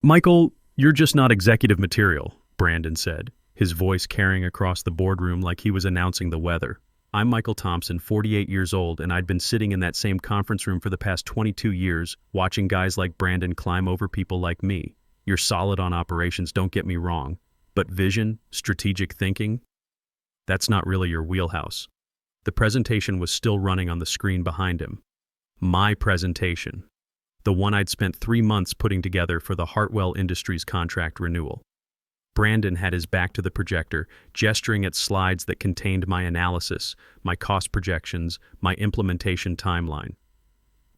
Michael, you're just not executive material, Brandon said, his voice carrying across the boardroom like he was announcing the weather. I'm Michael Thompson, 48 years old, and I'd been sitting in that same conference room for the past 22 years, watching guys like Brandon climb over people like me. You're solid on operations, don't get me wrong, but vision, strategic thinking, that's not really your wheelhouse. The presentation was still running on the screen behind him. My presentation. The one I'd spent 3 months putting together for the Hartwell Industries contract renewal. Brandon had his back to the projector, gesturing at slides that contained my analysis, my cost projections, my implementation timeline.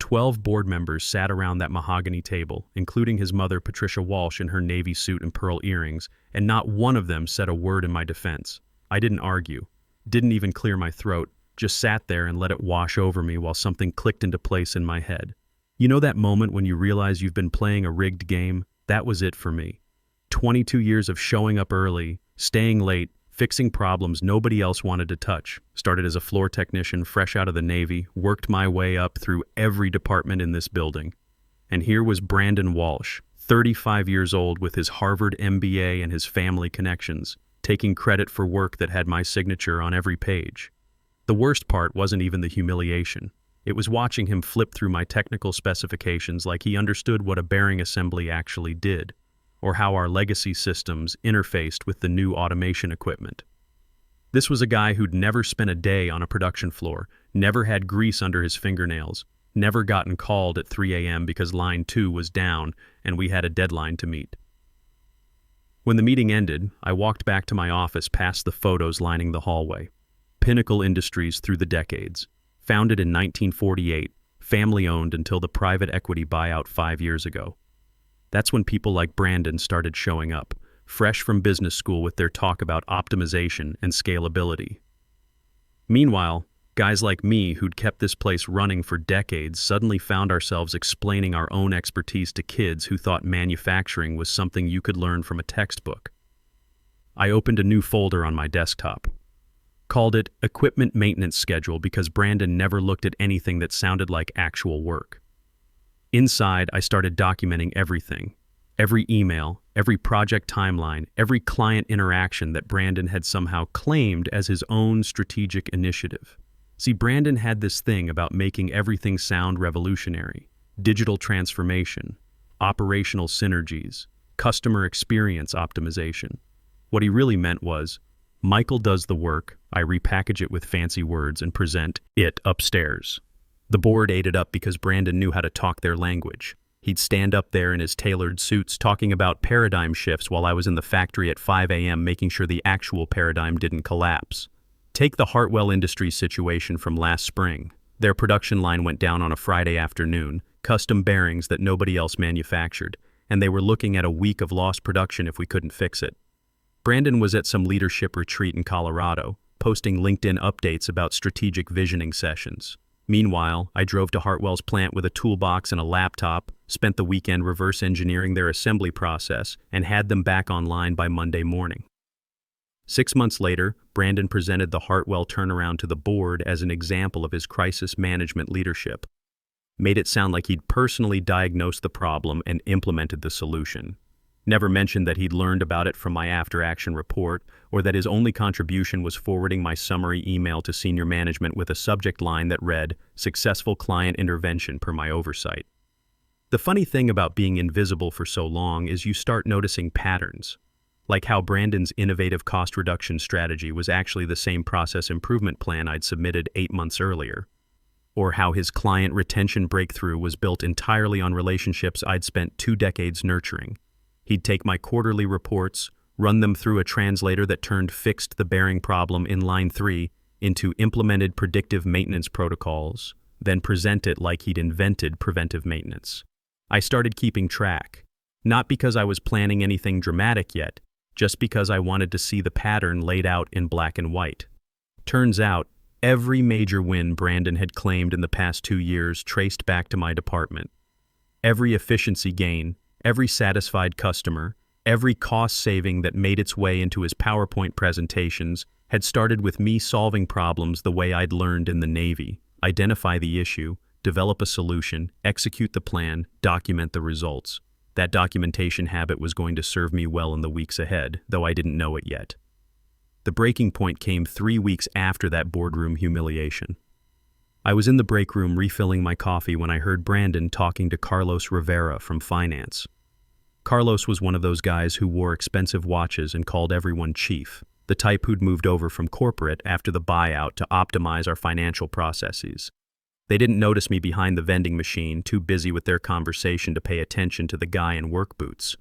12 board members sat around that mahogany table, including his mother, Patricia Walsh, in her navy suit and pearl earrings, and not one of them said a word in my defense. I didn't argue, didn't even clear my throat, just sat there and let it wash over me while something clicked into place in my head. You know that moment when you realize you've been playing a rigged game? That was it for me. 22 years of showing up early, staying late, fixing problems nobody else wanted to touch. Started as a floor technician fresh out of the Navy, worked my way up through every department in this building. And here was Brandon Walsh, 35 years old with his Harvard MBA and his family connections, taking credit for work that had my signature on every page. The worst part wasn't even the humiliation. It was watching him flip through my technical specifications like he understood what a bearing assembly actually did, or how our legacy systems interfaced with the new automation equipment. This was a guy who'd never spent a day on a production floor, never had grease under his fingernails, never gotten called at 3 a.m. because line 2 was down and we had a deadline to meet. When the meeting ended, I walked back to my office past the photos lining the hallway. Pinnacle Industries through the decades. Founded in 1948, family-owned until the private equity buyout 5 years ago. That's when people like Brandon started showing up, fresh from business school with their talk about optimization and scalability. Meanwhile, guys like me who'd kept this place running for decades suddenly found ourselves explaining our own expertise to kids who thought manufacturing was something you could learn from a textbook. I opened a new folder on my desktop. Called it Equipment Maintenance Schedule because Brandon never looked at anything that sounded like actual work. Inside, I started documenting everything. Every email, every project timeline, every client interaction that Brandon had somehow claimed as his own strategic initiative. See, Brandon had this thing about making everything sound revolutionary. Digital transformation, operational synergies, customer experience optimization. What he really meant was, Michael does the work, I repackage it with fancy words and present it upstairs. The board ate it up because Brandon knew how to talk their language. He'd stand up there in his tailored suits talking about paradigm shifts while I was in the factory at 5 a.m. making sure the actual paradigm didn't collapse. Take the Hartwell Industries situation from last spring. Their production line went down on a Friday afternoon, custom bearings that nobody else manufactured, and they were looking at a week of lost production if we couldn't fix it. Brandon was at some leadership retreat in Colorado, posting LinkedIn updates about strategic visioning sessions. Meanwhile, I drove to Hartwell's plant with a toolbox and a laptop, spent the weekend reverse engineering their assembly process, and had them back online by Monday morning. 6 months later, Brandon presented the Hartwell turnaround to the board as an example of his crisis management leadership. Made it sound like he'd personally diagnosed the problem and implemented the solution. Never mentioned that he'd learned about it from my after-action report, or that his only contribution was forwarding my summary email to senior management with a subject line that read, "Successful client intervention per my oversight." The funny thing about being invisible for so long is you start noticing patterns, like how Brandon's innovative cost reduction strategy was actually the same process improvement plan I'd submitted 8 months earlier, or how his client retention breakthrough was built entirely on relationships I'd spent 2 decades nurturing. He'd take my quarterly reports, run them through a translator that fixed the bearing problem in line 3 into implemented predictive maintenance protocols, then present it like he'd invented preventive maintenance. I started keeping track, not because I was planning anything dramatic yet, just because I wanted to see the pattern laid out in black and white. Turns out, every major win Brandon had claimed in the past 2 years traced back to my department. Every efficiency gain, every satisfied customer, every cost saving that made its way into his PowerPoint presentations had started with me solving problems the way I'd learned in the Navy: identify the issue, develop a solution, execute the plan, document the results. That documentation habit was going to serve me well in the weeks ahead, though I didn't know it yet. The breaking point came 3 weeks after that boardroom humiliation. I was in the break room refilling my coffee when I heard Brandon talking to Carlos Rivera from finance. Carlos was one of those guys who wore expensive watches and called everyone chief, the type who'd moved over from corporate after the buyout to optimize our financial processes. They didn't notice me behind the vending machine, too busy with their conversation to pay attention to the guy in work boots.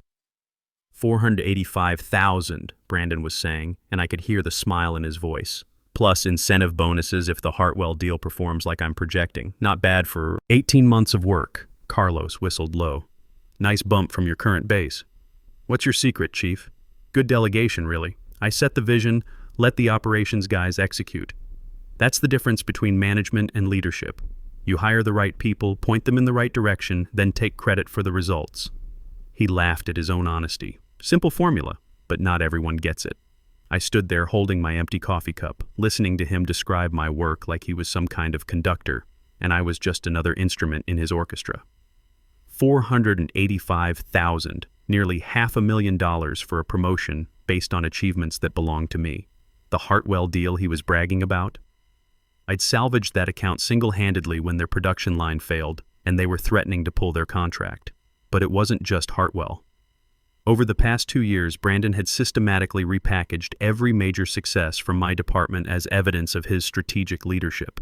$485,000, Brandon was saying, and I could hear the smile in his voice. Plus incentive bonuses if the Hartwell deal performs like I'm projecting. Not bad for 18 months of work. Carlos whistled low. Nice bump from your current base. What's your secret, Chief? Good delegation, really. I set the vision, let the operations guys execute. That's the difference between management and leadership. You hire the right people, point them in the right direction, then take credit for the results. He laughed at his own honesty. Simple formula, but not everyone gets it. I stood there holding my empty coffee cup, listening to him describe my work like he was some kind of conductor, and I was just another instrument in his orchestra. $485,000, nearly $500,000 for a promotion based on achievements that belonged to me. The Hartwell deal he was bragging about? I'd salvaged that account single-handedly when their production line failed, and they were threatening to pull their contract. But it wasn't just Hartwell. Over the past 2 years, Brandon had systematically repackaged every major success from my department as evidence of his strategic leadership.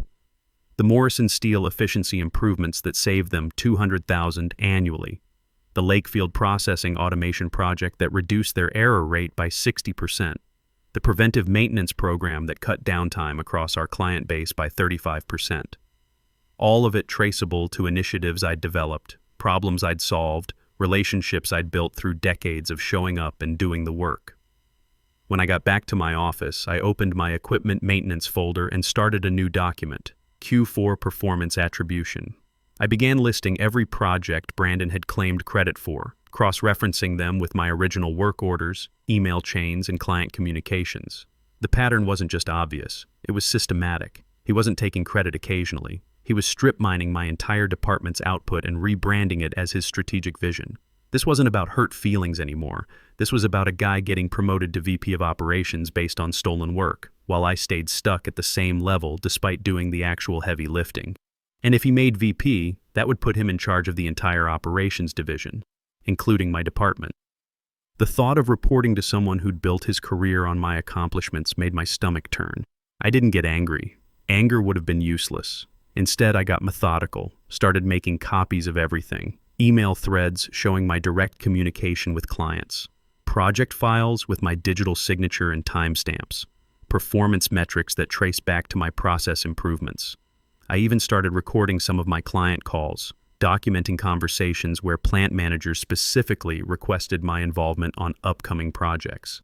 The Morrison Steel efficiency improvements that saved them $200,000 annually. The Lakefield processing automation project that reduced their error rate by 60%. The preventive maintenance program that cut downtime across our client base by 35%. All of it traceable to initiatives I'd developed, problems I'd solved, relationships I'd built through decades of showing up and doing the work. When I got back to my office, I opened my equipment maintenance folder and started a new document, Q4 Performance Attribution. I began listing every project Brandon had claimed credit for, cross-referencing them with my original work orders, email chains, and client communications. The pattern wasn't just obvious, it was systematic. He wasn't taking credit occasionally. He was strip-mining my entire department's output and rebranding it as his strategic vision. This wasn't about hurt feelings anymore. This was about a guy getting promoted to VP of Operations based on stolen work, while I stayed stuck at the same level despite doing the actual heavy lifting. And if he made VP, that would put him in charge of the entire operations division, including my department. The thought of reporting to someone who'd built his career on my accomplishments made my stomach turn. I didn't get angry. Anger would have been useless. Instead, I got methodical, started making copies of everything, email threads showing my direct communication with clients, project files with my digital signature and timestamps, performance metrics that trace back to my process improvements. I even started recording some of my client calls, documenting conversations where plant managers specifically requested my involvement on upcoming projects.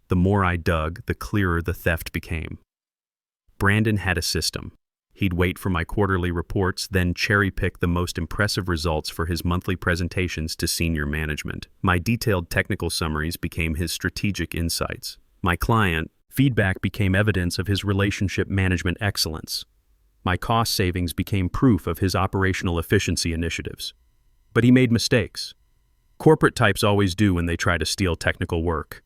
The more I dug, the clearer the theft became. Brandon had a system. He'd wait for my quarterly reports, then cherry-pick the most impressive results for his monthly presentations to senior management. My detailed technical summaries became his strategic insights. My client feedback became evidence of his relationship management excellence. My cost savings became proof of his operational efficiency initiatives. But he made mistakes. Corporate types always do when they try to steal technical work.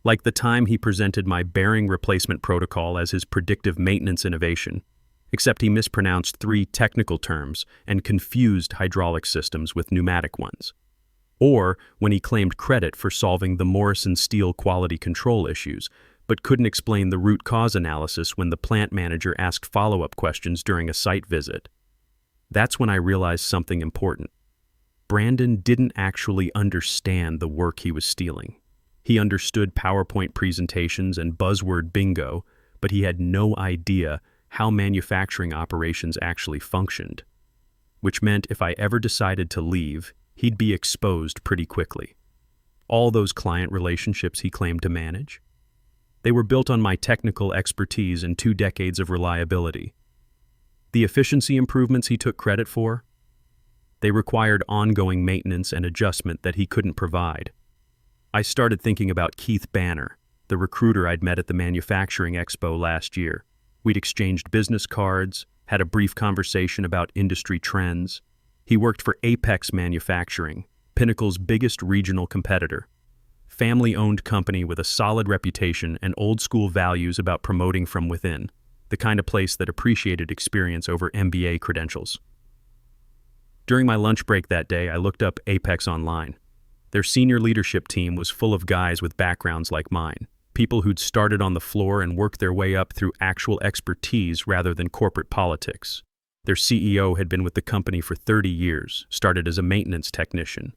Like the time he presented my bearing replacement protocol as his predictive maintenance innovation, except he mispronounced 3 technical terms and confused hydraulic systems with pneumatic ones. Or when he claimed credit for solving the Morrison Steel quality control issues, but couldn't explain the root cause analysis when the plant manager asked follow-up questions during a site visit. That's when I realized something important. Brandon didn't actually understand the work he was stealing. He understood PowerPoint presentations and buzzword bingo, but he had no idea how manufacturing operations actually functioned, which meant if I ever decided to leave, he'd be exposed pretty quickly. All those client relationships he claimed to manage, they were built on my technical expertise and 2 decades of reliability. The efficiency improvements he took credit for, they required ongoing maintenance and adjustment that he couldn't provide. I started thinking about Keith Banner, the recruiter I'd met at the manufacturing expo last year. We'd exchanged business cards, had a brief conversation about industry trends. He worked for Apex Manufacturing, Pinnacle's biggest regional competitor. Family-owned company with a solid reputation and old-school values about promoting from within. The kind of place that appreciated experience over MBA credentials. During my lunch break that day, I looked up Apex online. Their senior leadership team was full of guys with backgrounds like mine, people who'd started on the floor and worked their way up through actual expertise rather than corporate politics. Their CEO had been with the company for 30 years, started as a maintenance technician.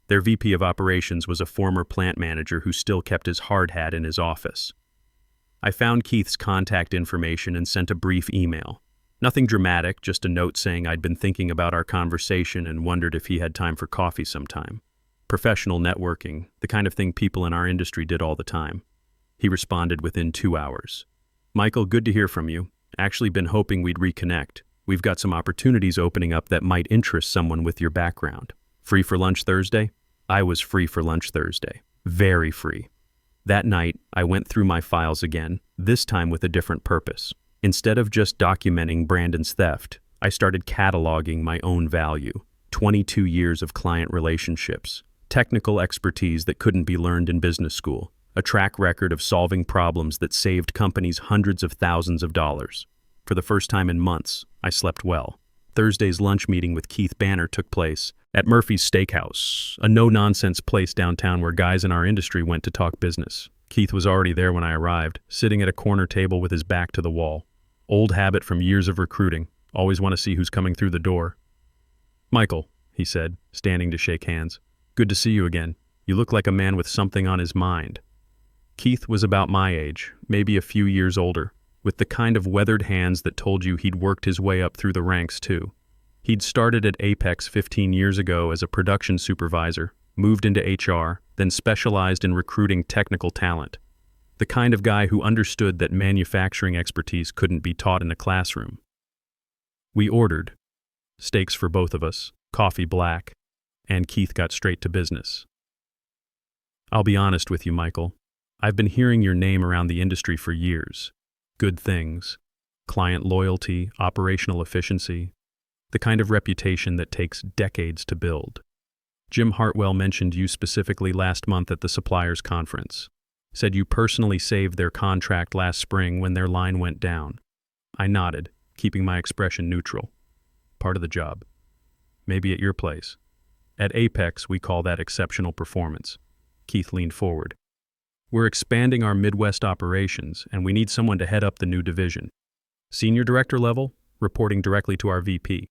Their VP of operations was a former plant manager who still kept his hard hat in his office. I found Keith's contact information and sent a brief email. Nothing dramatic, just a note saying I'd been thinking about our conversation and wondered if he had time for coffee sometime. Professional networking, the kind of thing people in our industry did all the time. He responded within 2 hours. Michael, good to hear from you. Actually been hoping we'd reconnect. We've got some opportunities opening up that might interest someone with your background. Free for lunch Thursday? I was free for lunch Thursday. Very free. That night, I went through my files again, this time with a different purpose. Instead of just documenting Brandon's theft, I started cataloging my own value. 22 years of client relationships, technical expertise that couldn't be learned in business school, a track record of solving problems that saved companies hundreds of thousands of dollars. For the first time in months, I slept well. Thursday's lunch meeting with Keith Banner took place at Murphy's Steakhouse, a no-nonsense place downtown where guys in our industry went to talk business. Keith was already there when I arrived, sitting at a corner table with his back to the wall. Old habit from years of recruiting. Always want to see who's coming through the door. Michael, he said, standing to shake hands. Good to see you again. You look like a man with something on his mind. Keith was about my age, maybe a few years older, with the kind of weathered hands that told you he'd worked his way up through the ranks too. He'd started at Apex 15 years ago as a production supervisor, moved into HR, then specialized in recruiting technical talent. The kind of guy who understood that manufacturing expertise couldn't be taught in a classroom. We ordered steaks for both of us, coffee black, and Keith got straight to business. I'll be honest with you, Michael. I've been hearing your name around the industry for years. Good things, client loyalty, operational efficiency, the kind of reputation that takes decades to build. Jim Hartwell mentioned you specifically last month at the suppliers conference. Said you personally saved their contract last spring when their line went down. I nodded, keeping my expression neutral. Part of the job. Maybe at your place. At Apex, we call that exceptional performance. Keith leaned forward. We're expanding our Midwest operations, and we need someone to head up the new division. Senior director level, reporting directly to our VP.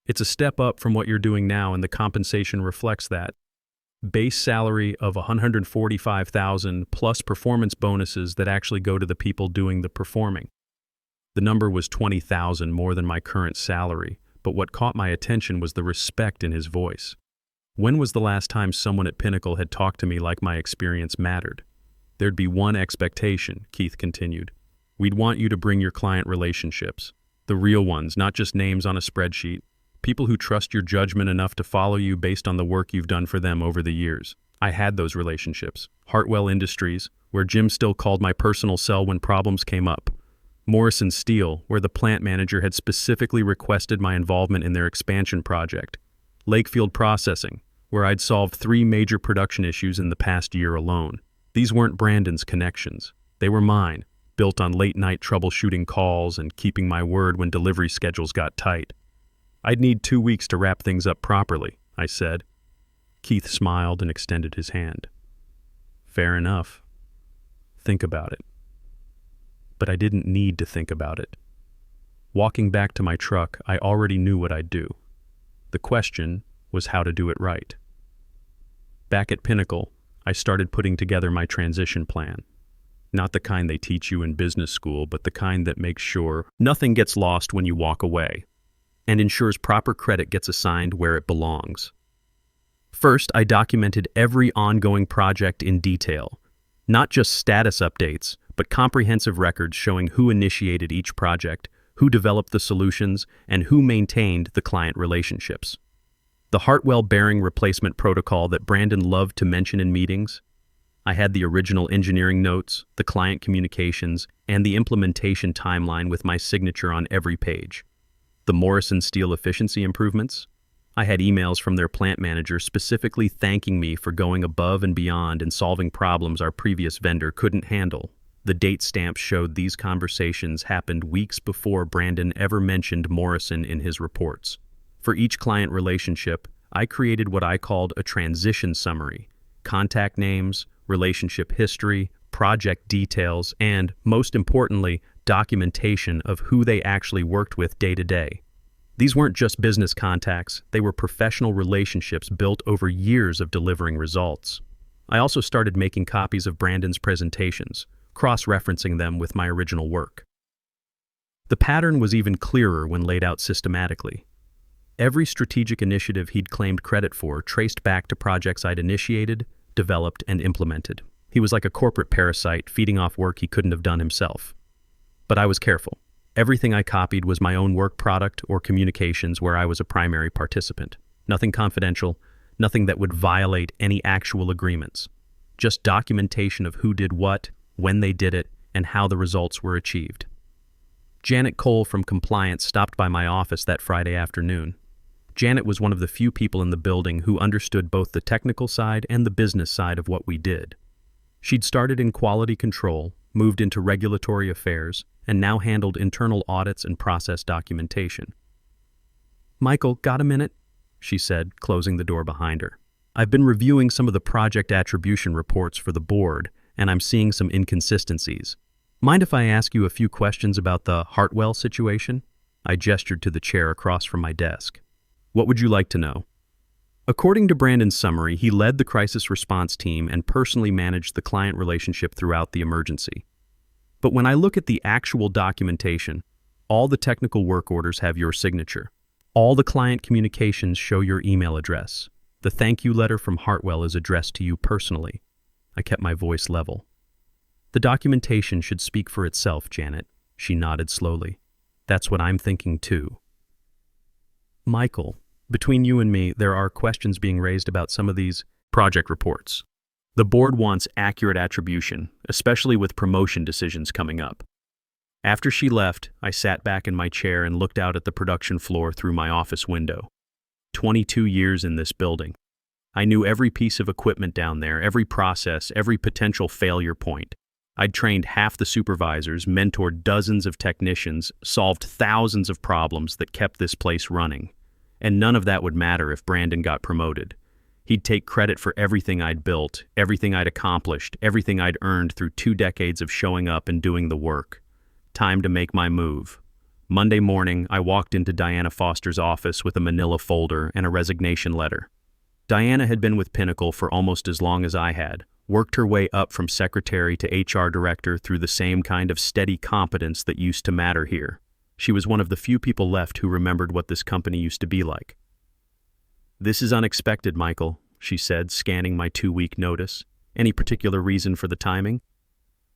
It's a step up from what you're doing now, and the compensation reflects that. Base salary of $145,000 plus performance bonuses that actually go to the people doing the performing. The number was $20,000 more than my current salary, but what caught my attention was the respect in his voice. When was the last time someone at Pinnacle had talked to me like my experience mattered? There'd be one expectation, Keith continued. We'd want you to bring your client relationships. The real ones, not just names on a spreadsheet. People who trust your judgment enough to follow you based on the work you've done for them over the years. I had those relationships. Hartwell Industries, where Jim still called my personal cell when problems came up. Morrison Steel, where the plant manager had specifically requested my involvement in their expansion project. Lakefield Processing, where I'd solved 3 major production issues in the past year alone. These weren't Brandon's connections. They were mine, built on late-night troubleshooting calls and keeping my word when delivery schedules got tight. I'd need 2 weeks to wrap things up properly, I said. Keith smiled and extended his hand. Fair enough. Think about it. But I didn't need to think about it. Walking back to my truck, I already knew what I'd do. The question was how to do it right. Back at Pinnacle, I started putting together my transition plan. Not the kind they teach you in business school, but the kind that makes sure nothing gets lost when you walk away, and ensures proper credit gets assigned where it belongs. First, I documented every ongoing project in detail, not just status updates, but comprehensive records showing who initiated each project, who developed the solutions, and who maintained the client relationships. The Hartwell bearing replacement protocol that Brandon loved to mention in meetings. I had the original engineering notes, the client communications, and the implementation timeline with my signature on every page. The Morrison Steel efficiency improvements. I had emails from their plant manager specifically thanking me for going above and beyond and solving problems our previous vendor couldn't handle. The date stamps showed these conversations happened weeks before Brandon ever mentioned Morrison in his reports. For each client relationship, I created what I called a transition summary: contact names, relationship history, project details, and, most importantly, documentation of who they actually worked with day to day. These weren't just business contacts, they were professional relationships built over years of delivering results. I also started making copies of Brandon's presentations, cross-referencing them with my original work. The pattern was even clearer when laid out systematically. Every strategic initiative he'd claimed credit for traced back to projects I'd initiated, developed, and implemented. He was like a corporate parasite feeding off work he couldn't have done himself. But I was careful. Everything I copied was my own work product or communications where I was a primary participant. Nothing confidential, nothing that would violate any actual agreements. Just documentation of who did what, when they did it, and how the results were achieved. Janet Cole from compliance stopped by my office that Friday afternoon. Janet was one of the few people in the building who understood both the technical side and the business side of what we did. She'd started in quality control, moved into regulatory affairs, and now handled internal audits and process documentation. "Michael, got a minute?" she said, closing the door behind her. "I've been reviewing some of the project attribution reports for the board, and I'm seeing some inconsistencies. Mind if I ask you a few questions about the Hartwell situation?" I gestured to the chair across from my desk. "What would you like to know?" According to Brandon's summary, he led the crisis response team and personally managed the client relationship throughout the emergency. But when I look at the actual documentation, all the technical work orders have your signature. All the client communications show your email address. The thank you letter from Hartwell is addressed to you personally. I kept my voice level. "The documentation should speak for itself, Janet," she nodded slowly. "That's what I'm thinking too." "Michael, between you and me, there are questions being raised about some of these project reports. The board wants accurate attribution, especially with promotion decisions coming up." After she left, I sat back in my chair and looked out at the production floor through my office window. 22 years in this building. I knew every piece of equipment down there, every process, every potential failure point. I'd trained half the supervisors, mentored dozens of technicians, solved thousands of problems that kept this place running. And none of that would matter if Brandon got promoted. He'd take credit for everything I'd built, everything I'd accomplished, everything I'd earned through 2 decades of showing up and doing the work. Time to make my move. Monday morning, I walked into Diana Foster's office with a manila folder and a resignation letter. Diana had been with Pinnacle for almost as long as I had, worked her way up from secretary to HR director through the same kind of steady competence that used to matter here. She was one of the few people left who remembered what this company used to be like. "This is unexpected, Michael," she said, scanning my 2-week notice. "Any particular reason for the timing?"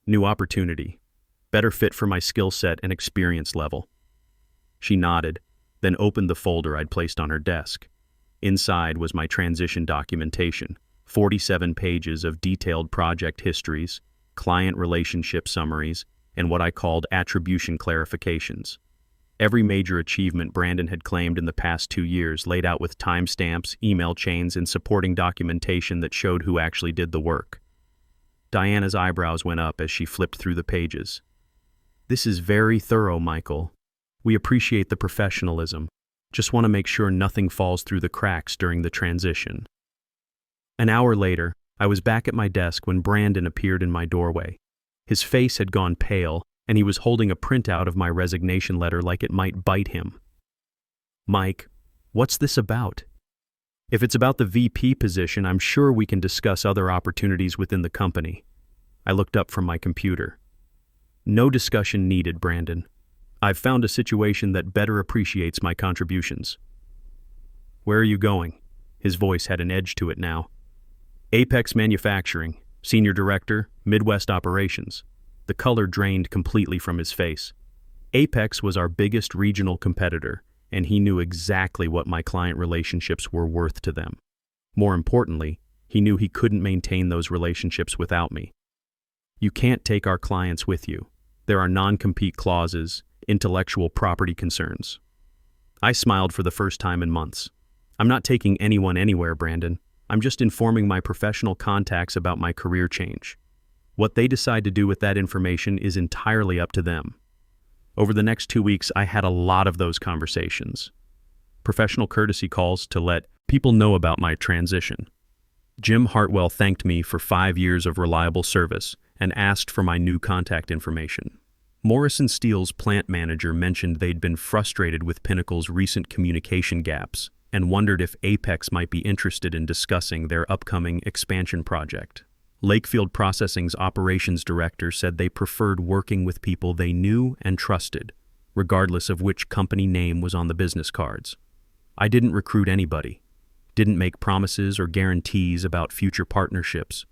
"New opportunity. Better fit for my skill set and experience level." She nodded, then opened the folder I'd placed on her desk. Inside was my transition documentation, 47 pages of detailed project histories, client relationship summaries, and what I called attribution clarifications. Every major achievement Brandon had claimed in the past 2 years laid out with timestamps, email chains, and supporting documentation that showed who actually did the work. Diana's eyebrows went up as she flipped through the pages. "This is very thorough, Michael. We appreciate the professionalism. Just want to make sure nothing falls through the cracks during the transition." An hour later, I was back at my desk when Brandon appeared in my doorway. His face had gone pale, and he was holding a printout of my resignation letter like it might bite him. "Mike, what's this about?" "If it's about the VP position, I'm sure we can discuss other opportunities within the company." I looked up from my computer. "No discussion needed, Brandon. I've found a situation that better appreciates my contributions." "Where are you going?" His voice had an edge to it now. "Apex Manufacturing, Senior Director, Midwest Operations." The color drained completely from his face. Apex was our biggest regional competitor, and he knew exactly what my client relationships were worth to them. More importantly, he knew he couldn't maintain those relationships without me. "You can't take our clients with you. There are non-compete clauses, intellectual property concerns." I smiled for the first time in months. I'm not taking anyone anywhere, Brandon. I'm just informing my professional contacts about my career change. What they decide to do with that information is entirely up to them. Over the next 2 weeks, I had a lot of those conversations. Professional courtesy calls to let people know about my transition. Jim Hartwell thanked me for 5 years of reliable service and asked for my new contact information. Morrison Steele's plant manager mentioned they'd been frustrated with Pinnacle's recent communication gaps and wondered if Apex might be interested in discussing their upcoming expansion project. Lakefield Processing's operations director said they preferred working with people they knew and trusted, regardless of which company name was on the business cards. I didn't recruit anybody, didn't make promises or guarantees about future partnerships,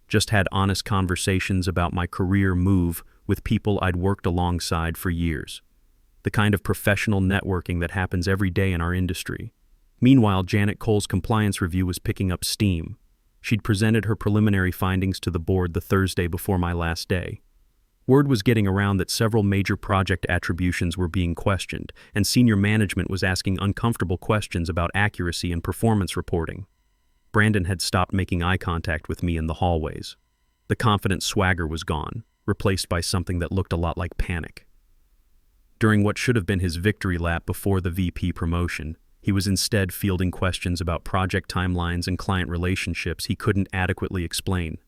just had honest conversations about my career move with people I'd worked alongside for years. The kind of professional networking that happens every day in our industry. Meanwhile, Janet Cole's compliance review was picking up steam. She'd presented her preliminary findings to the board the Thursday before my last day. Word was getting around that several major project attributions were being questioned, and senior management was asking uncomfortable questions about accuracy and performance reporting. Brandon had stopped making eye contact with me in the hallways. The confident swagger was gone, replaced by something that looked a lot like panic. During what should have been his victory lap before the VP promotion, he was instead fielding questions about project timelines and client relationships he couldn't adequately explain.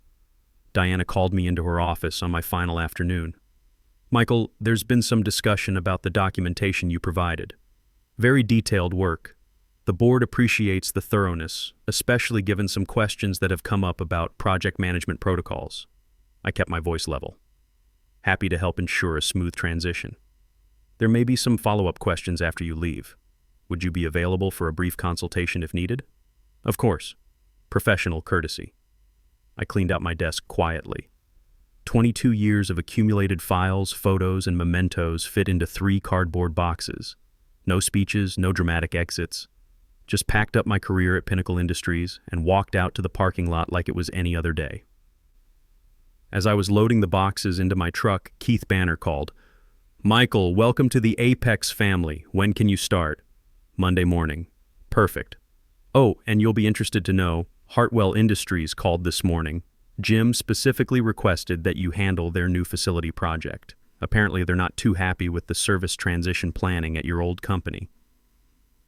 Diana called me into her office on my final afternoon. "Michael, there's been some discussion about the documentation you provided. Very detailed work. The board appreciates the thoroughness, especially given some questions that have come up about project management protocols." I kept my voice level. Happy to help ensure a smooth transition. "There may be some follow-up questions after you leave. Would you be available for a brief consultation if needed?" "Of course. Professional courtesy." I cleaned out my desk quietly. 22 years of accumulated files, photos, and mementos fit into 3 cardboard boxes. No speeches, no dramatic exits. Just packed up my career at Pinnacle Industries and walked out to the parking lot like it was any other day. As I was loading the boxes into my truck, Keith Banner called. "Michael, welcome to the Apex family. When can you start?" "Monday morning." "Perfect. Oh, and you'll be interested to know, Hartwell Industries called this morning. Jim specifically requested that you handle their new facility project. Apparently they're not too happy with the service transition planning at your old company."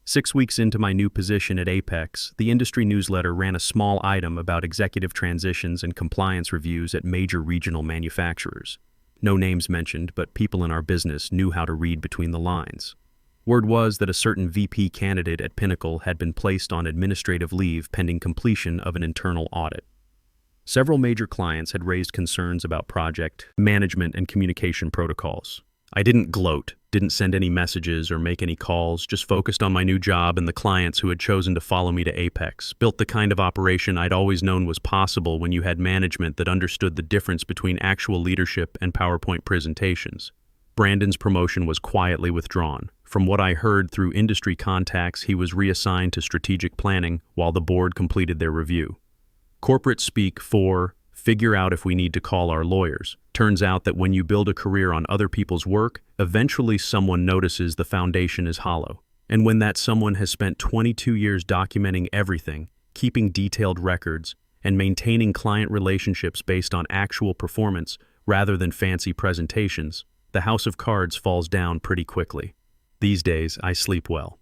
6 weeks into my new position at Apex, the industry newsletter ran a small item about executive transitions and compliance reviews at major regional manufacturers. No names mentioned, but people in our business knew how to read between the lines. Word was that a certain VP candidate at Pinnacle had been placed on administrative leave pending completion of an internal audit. Several major clients had raised concerns about project management and communication protocols. I didn't gloat, didn't send any messages or make any calls, just focused on my new job and the clients who had chosen to follow me to Apex, built the kind of operation I'd always known was possible when you had management that understood the difference between actual leadership and PowerPoint presentations. Brandon's promotion was quietly withdrawn. From what I heard through industry contacts, he was reassigned to strategic planning while the board completed their review. Corporate speak for figure out if we need to call our lawyers. Turns out that when you build a career on other people's work, eventually someone notices the foundation is hollow. And when that someone has spent 22 years documenting everything, keeping detailed records, and maintaining client relationships based on actual performance rather than fancy presentations, the house of cards falls down pretty quickly. These days, I sleep well.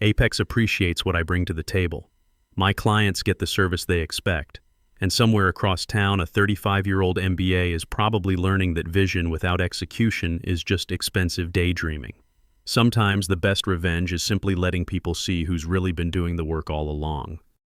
Apex appreciates what I bring to the table. My clients get the service they expect, and somewhere across town, a 35-year-old MBA is probably learning that vision without execution is just expensive daydreaming. Sometimes the best revenge is simply letting people see who's really been doing the work all along.